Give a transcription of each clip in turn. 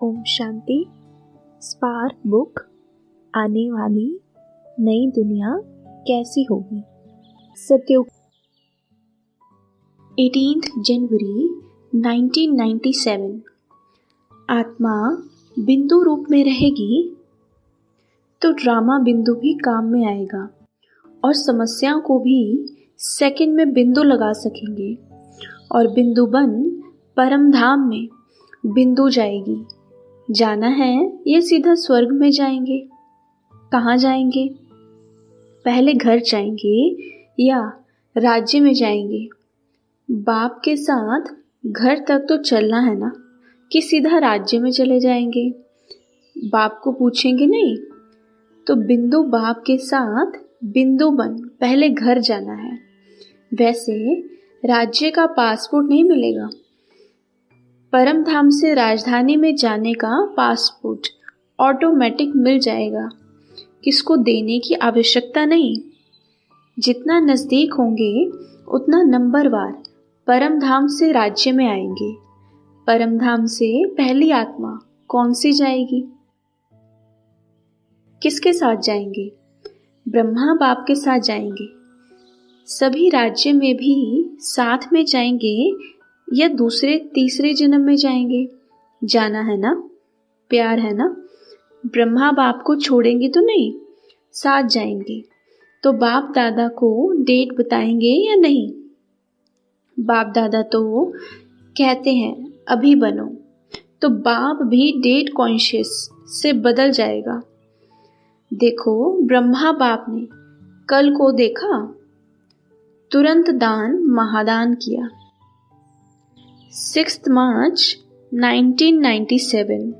Om Shanti. Spark book. आने वाली नई दुनिया कैसी होगी। सत्युग 18 जनवरी 1997। आत्मा बिंदु रूप में रहेगी तो ड्रामा बिंदु भी काम में आएगा और समस्याओं को भी सेकंड में बिंदु लगा सकेंगे और बिंदु बन परम धाम में बिंदु जाएगी। जाना है ये सीधा स्वर्ग में जाएंगे। कहाँ जाएंगे? पहले घर जाएंगे या राज्य में जाएंगे? बाप के साथ घर तक तो चलना है ना, कि सीधा राज्य में चले जाएंगे? बाप को पूछेंगे नहीं तो बिंदु बाप के साथ बिंदु बन पहले घर जाना है। वैसे राज्य का पासपोर्ट नहीं मिलेगा, परम धाम से राजधानी में जाने का पासपोर्ट ऑटोमेटिक मिल जाएगा। किसको देने की आवश्यकता नहीं। जितना नज़दीक होंगे उतना नंबरवार परम धाम से राज्य में आएंगे। परम धाम से पहली आत्मा कौन सी जाएगी? किसके साथ जाएंगे? ब्रह्मा बाप के साथ जाएंगे। सभी राज्य में भी साथ में जाएंगे या दूसरे तीसरे जन्म में जाएंगे? जाना है ना, प्यार है ना। ब्रह्मा बाप को छोड़ेंगे तो नहीं, साथ जाएंगे। तो बाप दादा को डेट बताएंगे या नहीं? बाप दादा तो कहते हैं अभी बनो, तो बाप भी डेट कॉन्शियस से बदल जाएगा। देखो ब्रह्मा बाप ने कल को देखा, तुरंत दान महादान किया। 6 मार्च 1997।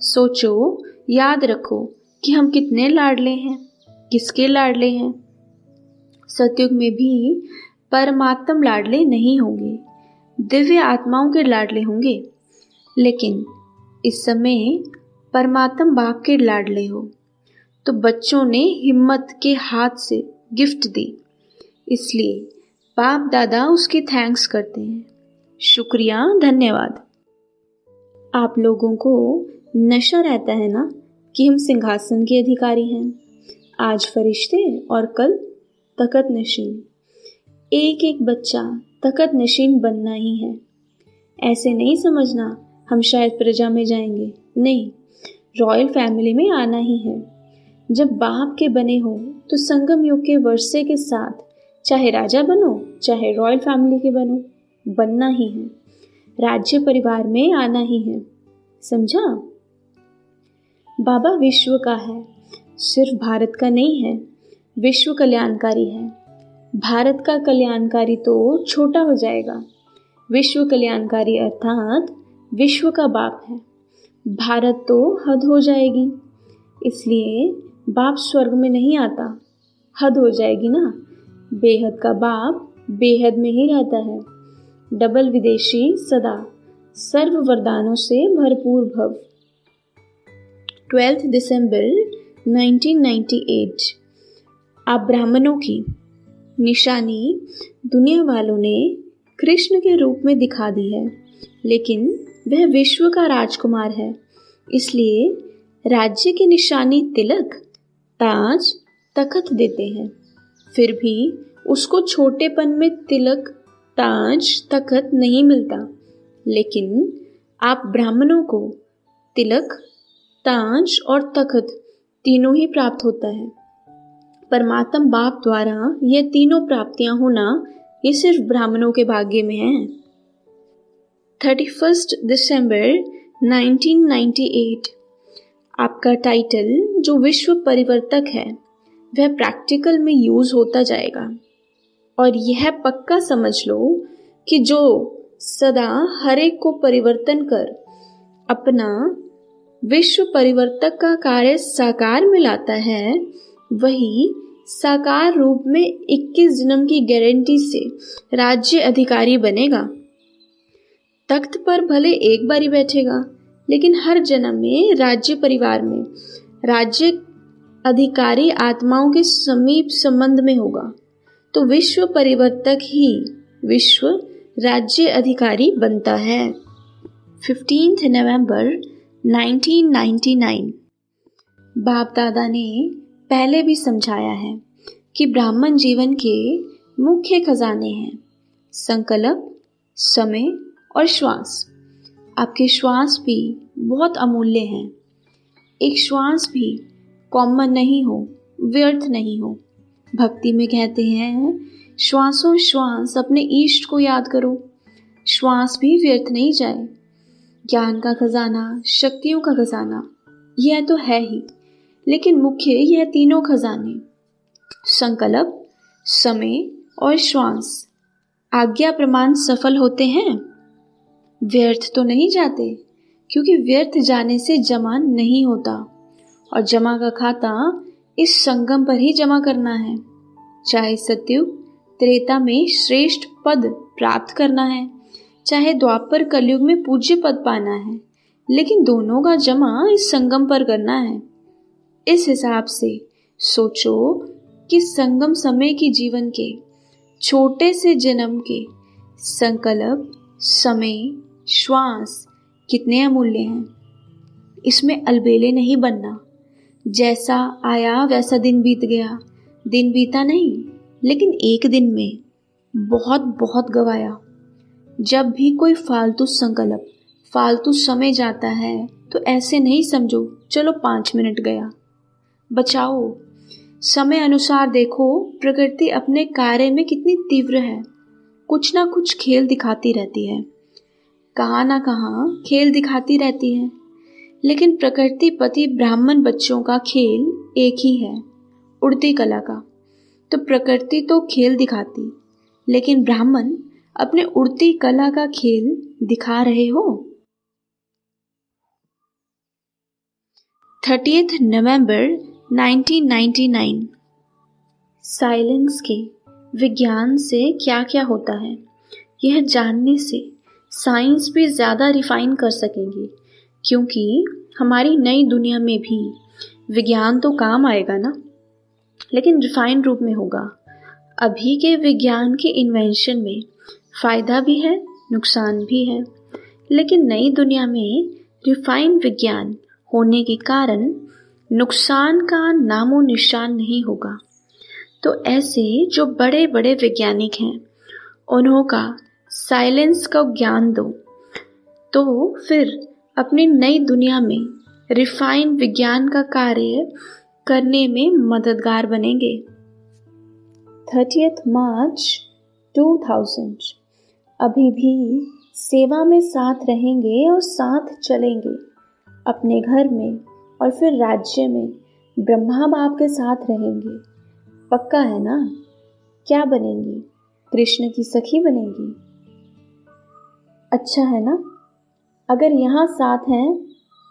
सोचो, याद रखो कि हम कितने लाडले हैं, किसके लाडले हैं। सतयुग में भी परमात्म लाडले नहीं होंगे, दिव्य आत्माओं के लाडले होंगे। लेकिन इस समय परमात्म बाप के लाडले हो तो बच्चों ने हिम्मत के हाथ से गिफ्ट दी, इसलिए बाप दादा उसकी थैंक्स करते हैं। शुक्रिया, धन्यवाद। आप लोगों को नशा रहता है ना कि हम सिंहासन के अधिकारी हैं, आज फरिश्ते और कल तकत नशीन। एक एक बच्चा तकत नशीन बनना ही है। ऐसे नहीं समझना हम शायद प्रजा में जाएंगे, नहीं, रॉयल फैमिली में आना ही है। जब बाप के बने हो तो संगम युग के वर्षे के साथ चाहे राजा बनो चाहे रॉयल फैमिली के बनो, बनना ही है। राज्य परिवार में आना ही है, समझा? बाबा विश्व का है, सिर्फ भारत का नहीं है। विश्व कल्याणकारी है। भारत का कल्याणकारी तो छोटा हो जाएगा। विश्व कल्याणकारी अर्थात विश्व का बाप है। भारत तो हद हो जाएगी, इसलिए बाप स्वर्ग में नहीं आता, हद हो जाएगी ना। बेहद का बाप बेहद में ही रहता है। डबल विदेशी सदा सर्व वरदानों से भरपूर भव। 12 दिसंबर 1998। आप ब्राह्मणों की निशानी दुनिया वालों ने कृष्ण के रूप में दिखा दी है, लेकिन वह विश्व का राजकुमार है, इसलिए राज्य की निशानी तिलक, ताज, तखत देते हैं। फिर भी उसको छोटेपन में तिलक, ताज, तखत नहीं मिलता। लेकिन आप ब्राह्मणों को तिलक, ताज और तखत तीनों ही प्राप्त होता है। परमात्मा बाप द्वारा ये तीनों प्राप्तियां होना ये सिर्फ ब्राह्मणों के भाग्य में है। 31 दिसंबर 1998। आपका टाइटल जो विश्व परिवर्तक है वह प्रैक्टिकल में यूज होता जाएगा। और यह पक्का समझ लो कि जो सदा हर एक को परिवर्तन कर अपना विश्व परिवर्तक का कार्य साकार में लाता है, वही साकार रूप में 21 जन्म की गारंटी से राज्य अधिकारी बनेगा। तख्त पर भले एक बार ही बैठेगा, लेकिन हर जन्म में राज्य परिवार में राज्य अधिकारी आत्माओं के समीप संबंध में होगा। तो विश्व परिवर्तक ही विश्व राज्य अधिकारी बनता है। 15 नवंबर 1999। बाप दादा ने पहले भी समझाया है कि ब्राह्मण जीवन के मुख्य खजाने हैं संकल्प, समय और श्वास। आपके श्वास भी बहुत अमूल्य हैं। एक श्वास भी कॉमन नहीं हो, व्यर्थ नहीं हो। भक्ति में कहते हैं श्वासों श्वास अपने इष्ट को याद करो। श्वास भी व्यर्थ नहीं जाए। ज्ञान का खजाना, शक्तियों का खजाना, यह तो है ही, लेकिन मुख्य यह तीनों खजाने संकल्प, समय और श्वास आज्ञा प्रमाण सफल होते हैं, व्यर्थ तो नहीं जाते, क्योंकि व्यर्थ जाने से जमा नहीं होता और जमा का खाता इस संगम पर ही जमा करना है। चाहे सत्युग त्रेता में श्रेष्ठ पद प्राप्त करना है, चाहे द्वापर कलयुग में पूज्य पद पाना है, लेकिन दोनों का जमा इस संगम पर करना है। इस हिसाब से सोचो कि संगम समय की जीवन के छोटे से जन्म के संकल्प, समय, श्वास कितने अमूल्य हैं। इसमें अलबेले नहीं बनना। जैसा आया वैसा दिन बीत गया। दिन बीता नहीं, लेकिन एक दिन में बहुत बहुत गवाया। जब भी कोई फालतू संकल्प, फालतू समय जाता है तो ऐसे नहीं समझो चलो 5 मिनट गया। बचाओ, समय अनुसार देखो प्रकृति अपने कार्य में कितनी तीव्र है। कुछ ना कुछ खेल दिखाती रहती है, कहाँ ना कहाँ खेल दिखाती रहती है, लेकिन प्रकृति पति ब्राह्मण बच्चों का खेल एक ही है, उड़ती कला का। तो प्रकृति तो खेल दिखाती, लेकिन ब्राह्मण अपने उड़ती कला का खेल दिखा रहे हो। 30 नवंबर 1999। साइलेंस के विज्ञान से क्या क्या होता है, यह जानने से साइंस भी ज़्यादा रिफाइन कर सकेंगे, क्योंकि हमारी नई दुनिया में भी विज्ञान तो काम आएगा ना, लेकिन रिफाइन रूप में होगा। अभी के विज्ञान के इन्वेंशन में फ़ायदा भी है, नुकसान भी है, लेकिन नई दुनिया में रिफाइन विज्ञान होने के कारण नुकसान का नामो निशान नहीं होगा। तो ऐसे जो बड़े बड़े वैज्ञानिक हैं उन्हों का साइलेंस का ज्ञान दो, तो फिर अपनी नई दुनिया में रिफाइन विज्ञान का कार्य करने में मददगार बनेंगे। 30 मार्च 2000। अभी भी सेवा में साथ रहेंगे और साथ चलेंगे। अपने घर में और फिर राज्य में ब्रह्मा बाप के साथ रहेंगे। पक्का है ना? क्या बनेंगी? कृष्ण की सखी बनेंगी। अच्छा है ना? अगर यहाँ साथ हैं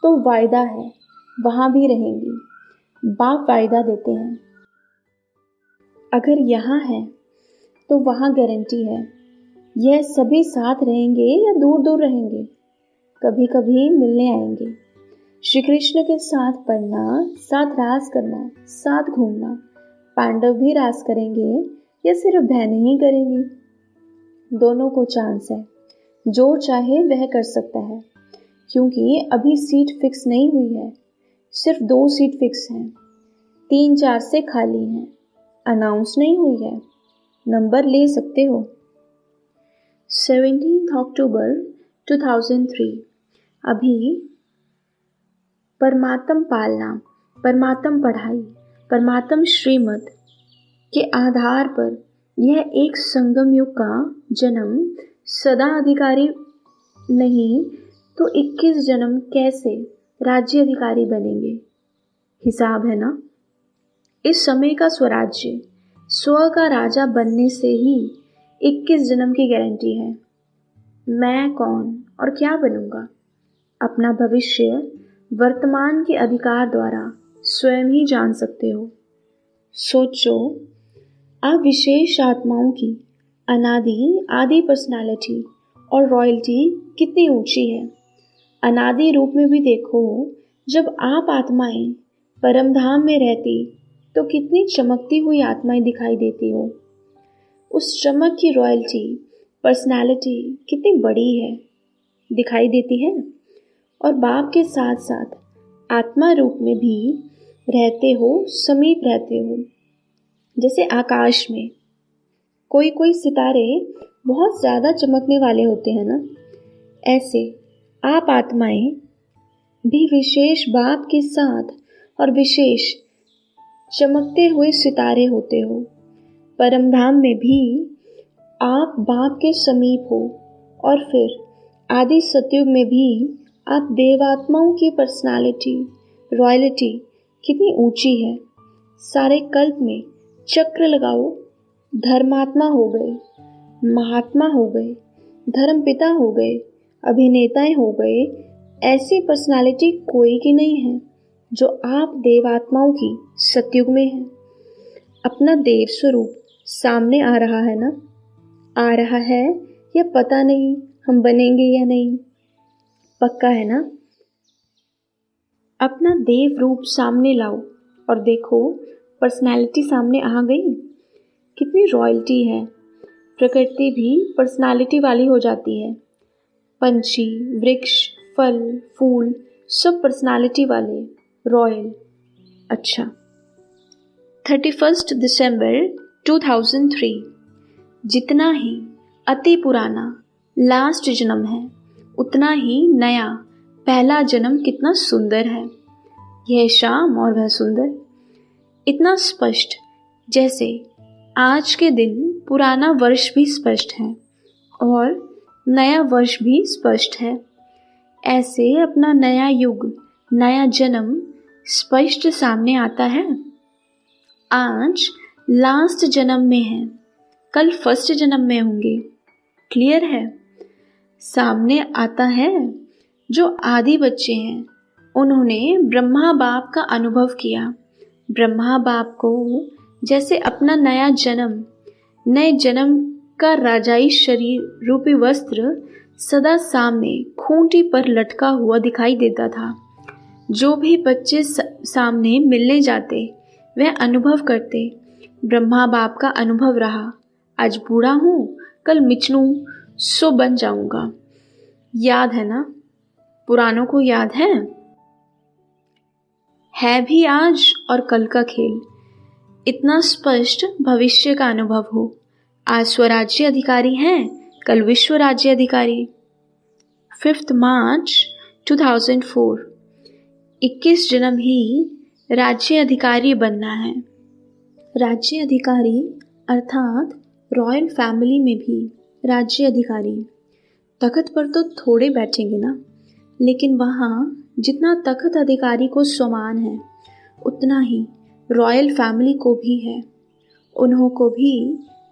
तो वायदा है वहाँ भी रहेंगी। बाप वायदा देते हैं। अगर यहाँ है तो वहाँ गारंटी है। यह सभी साथ रहेंगे या दूर दूर रहेंगे, कभी कभी मिलने आएंगे। श्री कृष्ण के साथ पढ़ना, साथ रास करना, साथ घूमना। पांडव भी रास करेंगे या सिर्फ बहनें ही करेंगी? दोनों को चांस है, जो चाहे वह कर सकता है, क्योंकि अभी सीट फिक्स नहीं हुई है। सिर्फ 2 सीट फिक्स हैं, 3-4 से खाली हैं, अनाउंस नहीं हुई है। नंबर ले सकते हो। 17 अक्टूबर 2003। अभी परमात्म पालना, परमात्म पढ़ाई, परमात्म श्रीमत के आधार पर यह एक संगम युग का जन्म सदा अधिकारी नहीं तो 21 जन्म कैसे राज्य अधिकारी बनेंगे? हिसाब है ना? इस समय का स्वराज्य, स्व का राजा बनने से ही 21 जन्म की गारंटी है। मैं कौन और क्या बनूंगा? अपना भविष्य वर्तमान के अधिकार द्वारा स्वयं ही जान सकते हो। सोचो, आप विशेष आत्माओं की अनादि आदि पर्सनालिटी और रॉयल्टी कितनी ऊंची है। अनादि रूप में भी देखो, जब आप आत्माएं परमधाम में रहती तो कितनी चमकती हुई आत्माएं दिखाई देती हो। उस चमक की रॉयल्टी, पर्सनालिटी कितनी बड़ी है, दिखाई देती है। और बाप के साथ साथ आत्मा रूप में भी रहते हो, समीप रहते हो। जैसे आकाश में कोई कोई सितारे बहुत ज़्यादा चमकने वाले होते हैं ना, ऐसे आप आत्माएं भी विशेष बाप के साथ और विशेष चमकते हुए सितारे होते हो। परमधाम में भी आप बाप के समीप हो, और फिर आदि सतयुग में भी आप देवात्माओं की पर्सनालिटी, रॉयल्टी कितनी ऊंची है। सारे कल्प में चक्र लगाओ, धर्मात्मा हो गए, महात्मा हो गए, धर्मपिता हो गए, अभिनेताएं हो गए, ऐसी पर्सनालिटी कोई की नहीं है जो आप देवात्माओं की सतयुग में है। अपना देव स्वरूप सामने आ रहा है ना, आ रहा है या पता नहीं हम बनेंगे या नहीं, पक्का है ना। अपना देव रूप सामने लाओ और देखो पर्सनालिटी सामने आ गई। कितनी रॉयल्टी है। प्रकृति भी पर्सनालिटी वाली हो जाती है। पंछी, वृक्ष, फल, फूल सब पर्सनालिटी वाले, रॉयल। अच्छा, 31 दिसंबर 2003। जितना ही अति पुराना लास्ट जन्म है, उतना ही नया पहला जन्म कितना सुंदर है। यह शाम और वह सुंदर, इतना स्पष्ट जैसे आज के दिन पुराना वर्ष भी स्पष्ट है और नया वर्ष भी स्पष्ट है। ऐसे अपना नया युग, नया जन्म स्पष्ट सामने आता है। आज लास्ट जन्म में है, कल फर्स्ट जन्म में होंगे। क्लियर है। सामने आता है जो आदि बच्चे हैं, उन्होंने ब्रह्मा बाप का अनुभव किया। ब्रह्मा बाप को जैसे अपना नया जन्म, नए जन्म का राजाई शरीर रूपी वस्त्र सदा सामने खूंटी पर लटका हुआ दिखाई देता था। जो भी बच्चे सामने मिलने जाते वह अनुभव करते। ब्रह्मा बाप का अनुभव रहा, आज बूढ़ा हूँ, कल मिचनू सो बन जाऊंगा। याद है ना, पुरानों को याद है भी आज और कल का खेल। इतना स्पष्ट भविष्य का अनुभव हो। आज स्वराज्य अधिकारी हैं, कल विश्व राज्य अधिकारी। 5 मार्च 2004। 21 जन्म ही राज्य अधिकारी बनना है। राज्य अधिकारी अर्थात रॉयल फैमिली में भी राज्य अधिकारी। तख्त पर तो थोड़े बैठेंगे ना, लेकिन वहाँ जितना तख्त अधिकारी को समान है उतना ही रॉयल फैमिली को भी है। उन्हों को भी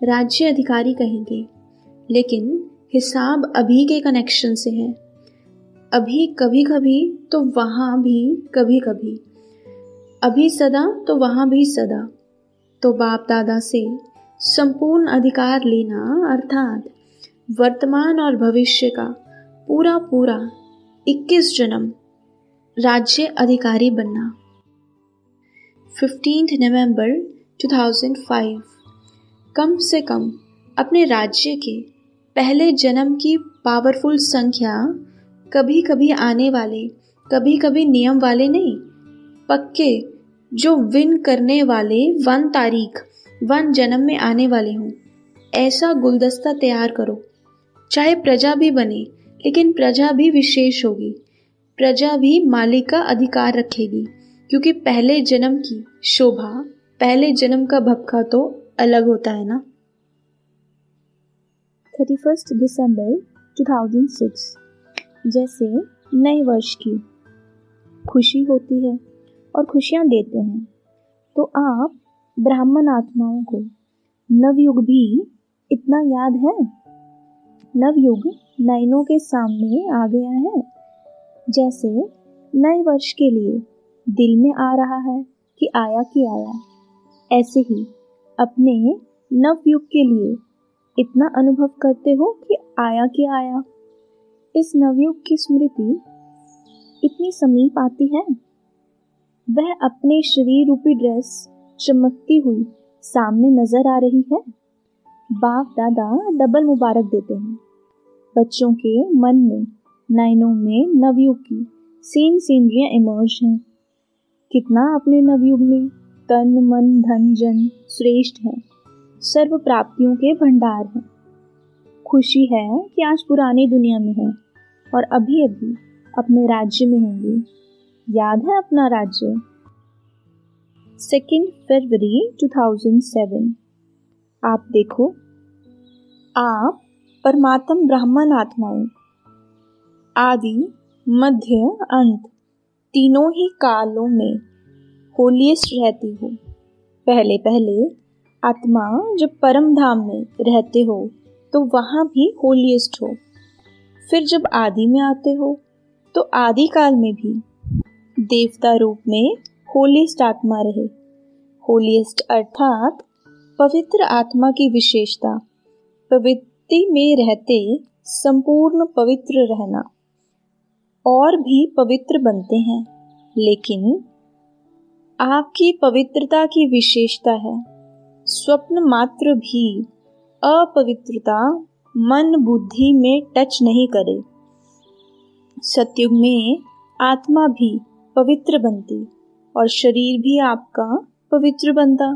राज्य अधिकारी कहेंगे, लेकिन हिसाब अभी के कनेक्शन से है। अभी कभी कभी तो वहाँ भी कभी कभी, अभी सदा तो वहाँ भी सदा। तो बाप दादा से संपूर्ण अधिकार लेना अर्थात वर्तमान और भविष्य का पूरा पूरा 21 जन्म राज्य अधिकारी बनना। 15 नवंबर 2005। कम से कम अपने राज्य के पहले जन्म की पावरफुल संख्या कभी कभी आने वाले, कभी कभी नियम वाले नहीं, पक्के जो विन करने वाले 1 तारीख 1 जन्म में आने वाले हों, ऐसा गुलदस्ता तैयार करो। चाहे प्रजा भी बने, लेकिन प्रजा भी विशेष होगी। प्रजा भी मालिक का अधिकार रखेगी, क्योंकि पहले जन्म की शोभा, पहले जन्म का भपका तो अलग होता है ना। 31 दिसंबर 2006। जैसे नए वर्ष की खुशी होती है और खुशियाँ देते हैं, तो आप ब्राह्मण आत्माओं को नवयुग भी इतना याद है। नवयुग नयनों के सामने आ गया है। जैसे नए वर्ष के लिए दिल में आ रहा है कि आया कि आया, ऐसे ही अपने नवयुग के लिए इतना अनुभव करते हो कि आया कि आया। इस नवयुग की स्मृति इतनी समीप आती है। वह अपने शरीर रूपी ड्रेस चमकती हुई सामने नजर आ रही है। बाप दादा डबल मुबारक देते हैं। बच्चों के मन में, नयनों में नवयुग की सीनरियाँ इमर्ज हैं। कितना अपने नवयुग में तन मन धन जन श्रेष्ठ है, सर्व प्राप्तियों के भंडार हैं। खुशी है कि आज पुरानी दुनिया में है और अभी अभी अपने राज्य में होंगे। याद है अपना राज्य? 2 फरवरी 2007। आप देखो, आप परमात्म ब्राह्मण आत्माएं, आदि मध्य अंत तीनों ही कालों में होलीस्ट रहती हो। पहले पहले आत्मा जब परम धाम में रहते हो तो वहाँ भी होलीस्ट हो। फिर जब आदि में आते हो तो आदि काल में भी देवता रूप में होलीस्ट आत्मा रहे। होलीस्ट अर्थात पवित्र आत्मा की विशेषता, पवित्रता में रहते संपूर्ण पवित्र रहना। और भी पवित्र बनते हैं, लेकिन आपकी पवित्रता की विशेषता है स्वप्न मात्र भी अपवित्रता मन बुद्धि में टच नहीं करे। सतयुग में आत्मा भी पवित्र बनती और शरीर भी आपका पवित्र बनता।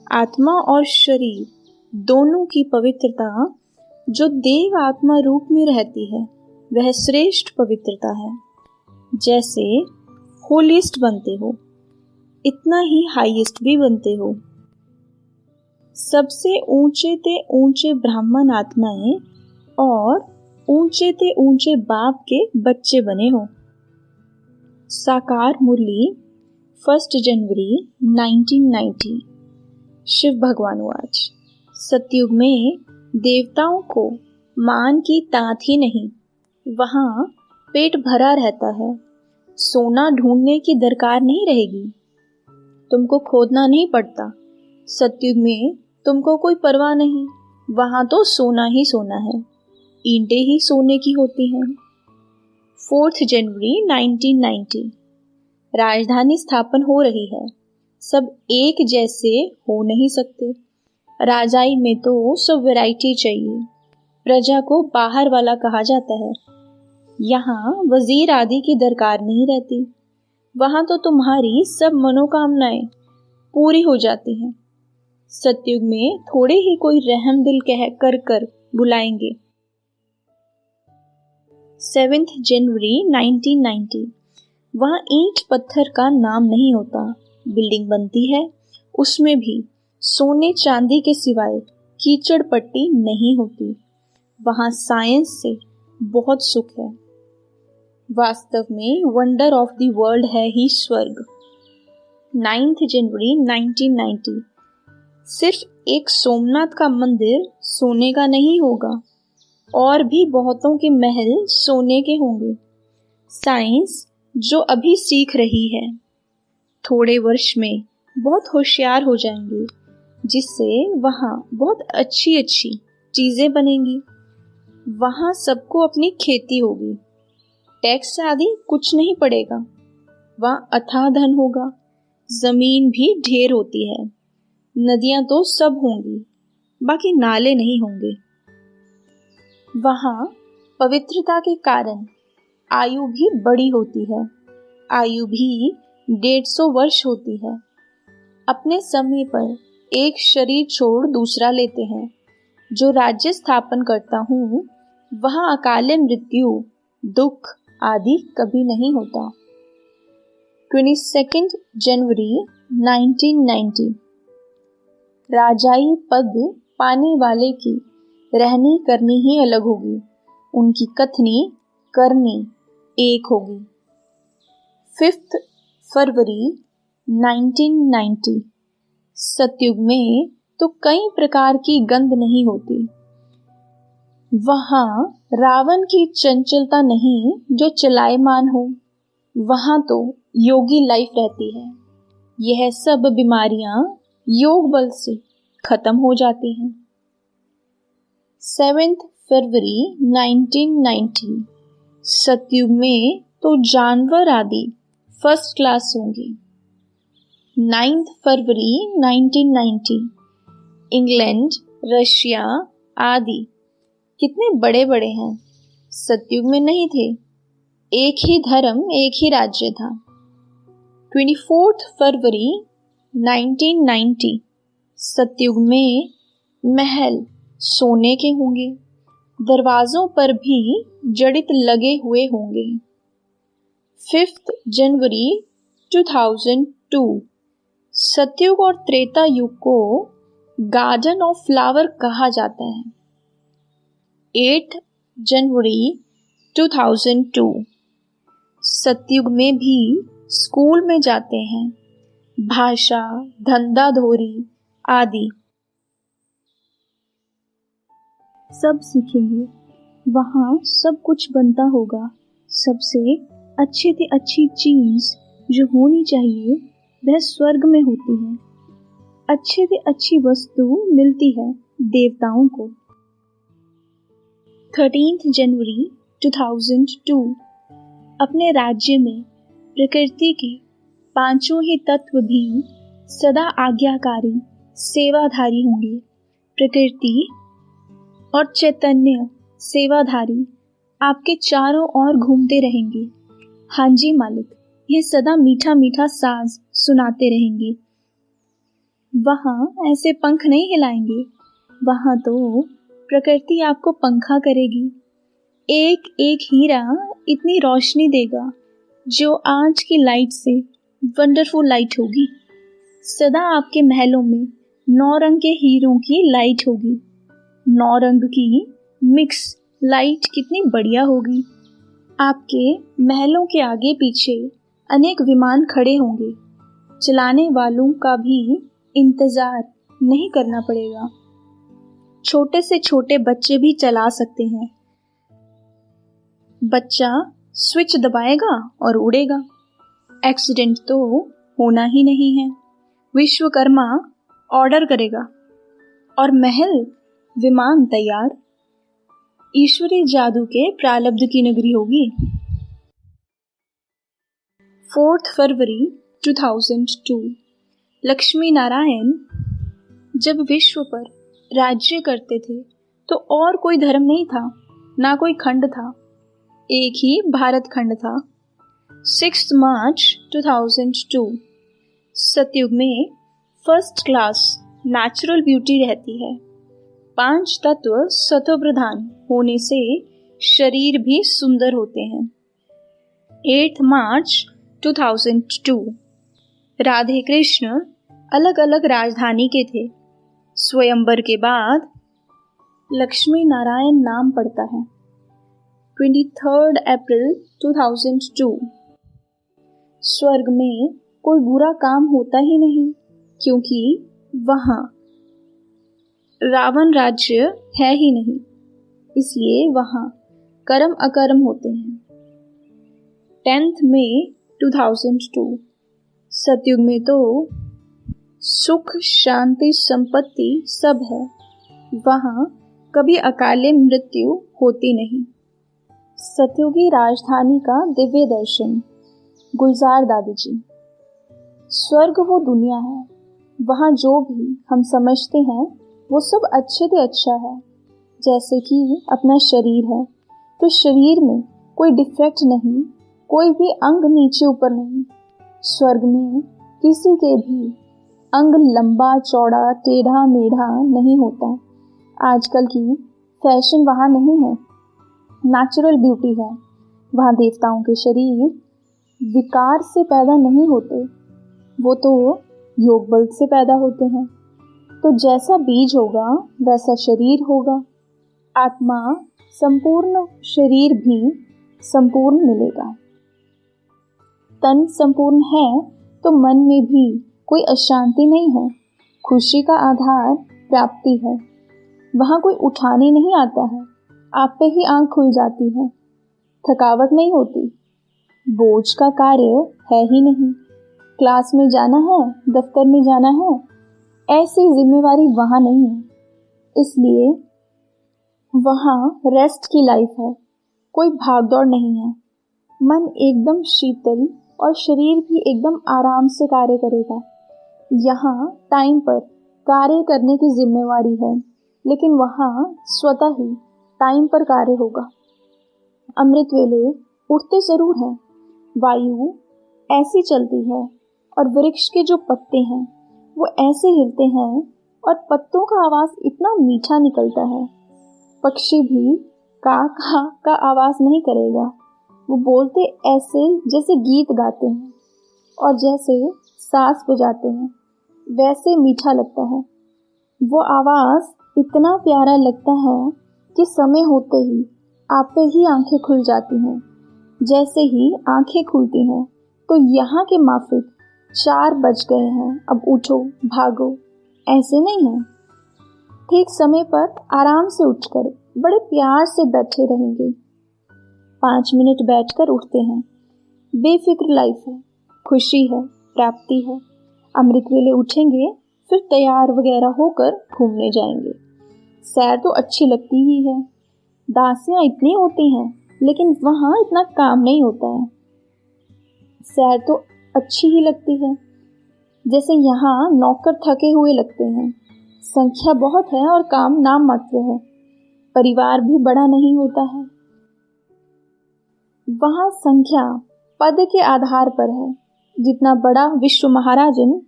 आत्मा और शरीर दोनों की पवित्रता जो देव आत्मा रूप में रहती है वह श्रेष्ठ पवित्रता है। जैसे होलीस्ट बनते हो इतना ही हाईएस्ट भी बनते हो। सबसे ऊंचे ते ऊंचे ब्राह्मण आत्माएं और ऊंचे ते ऊंचे बाप के बच्चे बने हो। साकार मुरली 1 जनवरी 1990। शिव भगवान वाच। सतयुग में देवताओं को मान की तांत ही नहीं, वहां पेट भरा रहता है। सोना ढूंढने की दरकार नहीं रहेगी, तुमको खोदना नहीं पड़ता। सतयुग में तुमको कोई परवाह नहीं, वहां तो सोना ही सोना है, ईंटें ही सोने की होती हैं। 4 जनवरी 1990। राजधानी स्थापन हो रही है। सब एक जैसे हो नहीं सकते। राजाई में तो सब वैरायटी चाहिए। प्रजा को बाहर वाला कहा जाता है। यहाँ वजीर आदि की दरकार नहीं रहती। वहां तो तुम्हारी सब मनोकामनाएं पूरी हो जाती हैं। सतयुग में थोड़े ही कोई रहम दिल कह कर बुलाएंगे। 7 जनवरी 1990। वहाँ ईंट पत्थर का नाम नहीं होता। बिल्डिंग बनती है, उसमें भी सोने चांदी के सिवाय कीचड़ पट्टी नहीं होती। वहाँ साइंस से बहुत सुख है। वास्तव में वंडर ऑफ द वर्ल्ड है ही स्वर्ग। 9 जनवरी 1990। सिर्फ एक सोमनाथ का मंदिर सोने का नहीं होगा, और भी बहुतों के महल सोने के होंगे। साइंस जो अभी सीख रही है, थोड़े वर्ष में बहुत होशियार हो जाएंगे, जिससे वहाँ बहुत अच्छी अच्छी चीजें बनेंगी। वहाँ सबको अपनी खेती होगी, टैक्स आदि कुछ नहीं पड़ेगा। वहाँ अथाह धन होगा, जमीन भी ढेर होती है। नदियां तो सब होंगी, बाकी नाले नहीं होंगे। वहाँ पवित्रता के कारण आयु भी बड़ी होती है। आयु भी 150 वर्ष होती है। अपने समय पर एक शरीर छोड़ दूसरा लेते हैं। जो राज्य स्थापन करता हूँ वहाँ अकाले मृत्यु, दुख आदि कभी नहीं होता। 22 जनवरी 1990। राजाई पद पाने वाले की रहनी करनी ही अलग होगी, उनकी कथनी करनी एक होगी। 5 फरवरी 1990। सतयुग में तो कई प्रकार की गंध नहीं होती। वहाँ रावण की चंचलता नहीं जो चलायमान हो, वहाँ तो योगी लाइफ रहती है। यह सब बीमारियां योग बल से खत्म हो जाती हैं। 7 फरवरी 1990। सतयुग में तो जानवर आदि फर्स्ट क्लास होंगे। 9 फरवरी 1990। इंग्लैंड, रशिया आदि कितने बड़े बड़े हैं, सतयुग में नहीं थे। एक ही धर्म, एक ही राज्य था। 24 फरवरी 1990। सतयुग में महल सोने के होंगे, दरवाजों पर भी जड़ित लगे हुए होंगे। 5 जनवरी 2002। सतयुग और त्रेता युग को गार्डन ऑफ फ्लावर कहा जाता है। 8 जनवरी 2002। सतयुग में भी स्कूल में जाते हैं, भाषा, धंधाधोरी आदि सब सीखेंगे। वहाँ सब कुछ बनता होगा। सबसे अच्छे से अच्छी चीज जो होनी चाहिए वह स्वर्ग में होती है। अच्छे से अच्छी वस्तु मिलती है देवताओं को। 13 जनवरी 2002। अपने राज्य में प्रकृति के पांचों ही तत्व भी सदा आज्ञाकारी सेवाधारी होंगे। प्रकृति और चैतन्य सेवाधारी आपके चारों ओर घूमते रहेंगे। हाँ जी मालिक, यह सदा मीठा मीठा साज सुनाते रहेंगे। वहाँ ऐसे पंख नहीं हिलाएंगे, वहाँ तो प्रकृति आपको पंखा करेगी। एक एक हीरा इतनी रोशनी देगा जो आज की लाइट से वंडरफुल लाइट होगी। सदा आपके महलों में 9 रंग के हीरों की लाइट होगी। 9 रंग की मिक्स लाइट कितनी बढ़िया होगी। आपके महलों के आगे पीछे अनेक विमान खड़े होंगे। चलाने वालों का भी इंतजार नहीं करना पड़ेगा। छोटे से छोटे बच्चे भी चला सकते हैं। बच्चा स्विच दबाएगा और उड़ेगा। एक्सीडेंट तो होना ही नहीं है। विश्वकर्मा ऑर्डर करेगा और महल विमान तैयार। ईश्वरी जादू के प्रारब्ध की नगरी होगी। 4 फरवरी 2002। लक्ष्मी नारायण जब विश्व पर राज्य करते थे तो और कोई धर्म नहीं था, ना कोई खंड था, एक ही भारत खंड था। 6 मार्च 2002। सतयुग में फर्स्ट क्लास नेचुरल ब्यूटी रहती है। 5 तत्व सत्व प्रधान होने से शरीर भी सुंदर होते हैं। 8 मार्च 2002। राधे कृष्ण अलग अलग राजधानी के थे। स्वयंवर के बाद लक्ष्मी नारायण नाम पड़ता है। 23 अप्रैल 2002। स्वर्ग में कोई बुरा काम होता ही नहीं, क्योंकि वहाँ रावण राज्य है ही नहीं, इसलिए वहाँ कर्म अकर्म होते हैं। 10 मई 2002। सतयुग में तो सुख शांति संपत्ति सब है। वहाँ कभी अकाले मृत्यु होती नहीं। सतयुगी राजधानी का दिव्य दर्शन। गुलजार दादी जी। स्वर्ग वो दुनिया है, वहाँ जो भी हम समझते हैं वो सब अच्छे से अच्छा है। जैसे कि अपना शरीर है तो शरीर में कोई डिफेक्ट नहीं, कोई भी अंग नीचे ऊपर नहीं। स्वर्ग में किसी के भी अंग लंबा चौड़ा टेढ़ा मेढ़ा नहीं होता। आजकल की फैशन वहाँ नहीं है, नेचुरल ब्यूटी है। वहाँ देवताओं के शरीर विकार से पैदा नहीं होते, वो तो योग बल से पैदा होते हैं। तो जैसा बीज होगा वैसा शरीर होगा। आत्मा संपूर्ण, शरीर भी संपूर्ण मिलेगा। तन संपूर्ण है तो मन में भी कोई अशांति नहीं है। खुशी का आधार प्राप्ति है। वहाँ कोई उठाने नहीं आता है, आप पे ही आंख खुल जाती है। थकावट नहीं होती, बोझ का कार्य है ही नहीं। क्लास में जाना है, दफ्तर में जाना है, ऐसी जिम्मेवारी वहाँ नहीं है। इसलिए वहाँ रेस्ट की लाइफ है, कोई भागदौड़ नहीं है। मन एकदम शीतल और शरीर भी एकदम आराम से कार्य करेगा। यहाँ टाइम पर कार्य करने की जिम्मेवारी है, लेकिन वहाँ स्वतः ही टाइम पर कार्य होगा। अमृत वेले उड़ते जरूर हैं। वायु ऐसी चलती है और वृक्ष के जो पत्ते हैं वो ऐसे हिलते हैं और पत्तों का आवाज इतना मीठा निकलता है। पक्षी भी का का आवाज नहीं करेगा, वो बोलते ऐसे जैसे गीत गाते हैं और जैसे सांस बजाते हैं, वैसे मीठा लगता है। वो आवाज इतना प्यारा लगता है कि समय होते ही आप पे ही आंखें खुल जाती हैं। जैसे ही आंखें खुलती हैं तो यहाँ के माफिक 4 बज गए हैं, अब उठो भागो, ऐसे नहीं है। ठीक समय पर आराम से उठकर बड़े प्यार से बैठे रहेंगे। 5 मिनट बैठकर उठते हैं। बेफिक्र लाइफ है, खुशी है, प्राप्ति है। अमृत वेले उठेंगे, फिर तैयार वगैरह होकर घूमने जाएंगे। सैर तो अच्छी लगती ही है। दासियां इतनी होती हैं लेकिन वहाँ इतना काम नहीं होता है। सैर तो अच्छी ही लगती है। जैसे यहाँ नौकर थके हुए लगते हैं, संख्या बहुत है और काम नाम मात्र है। परिवार भी बड़ा नहीं होता है। वहाँ संख्या पद के आधार पर है। जितना बड़ा विश्व महाराजन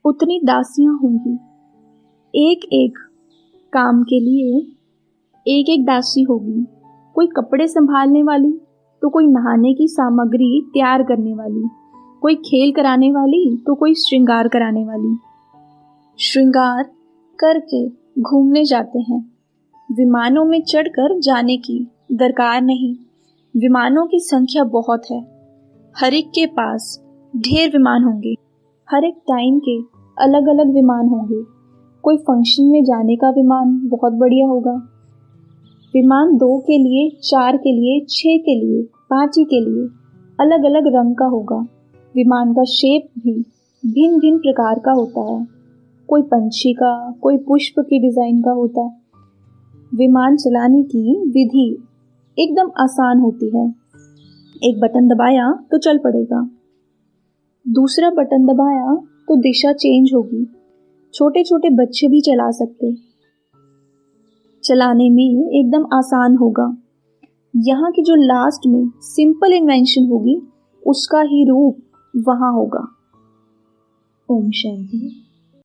उतनी दासियां होंगी। एक एक काम के लिए एक एक दासी होगी। कोई कपड़े संभालने वाली तो कोई नहाने की सामग्री तैयार करने वाली, कोई खेल कराने वाली तो कोई श्रृंगार कराने वाली। श्रृंगार करके घूमने जाते हैं। विमानों में चढ़कर जाने की दरकार नहीं। विमानों की संख्या बहुत है। हर एक के पास ढेर विमान होंगे। हर एक टाइम के अलग अलग विमान होंगे। कोई फंक्शन में जाने का विमान बहुत बढ़िया होगा। विमान 2 के लिए, 4 के लिए, 6 के लिए, 5 ही के लिए अलग अलग रंग का होगा। विमान का शेप भी भिन्न भिन्न प्रकार का होता है। कोई पंछी का, कोई पुष्प की डिजाइन का होता। विमान चलाने की विधि एकदम आसान होती है। एक बटन दबाया तो चल पड़ेगा, दूसरा बटन दबाया तो दिशा चेंज होगी। छोटे छोटे बच्चे भी चला सकते। चलाने में एकदम आसान होगा। यहाँ की जो लास्ट में सिंपल इन्वेंशन होगी उसका ही रूप वहाँ होगा। ओम शांति।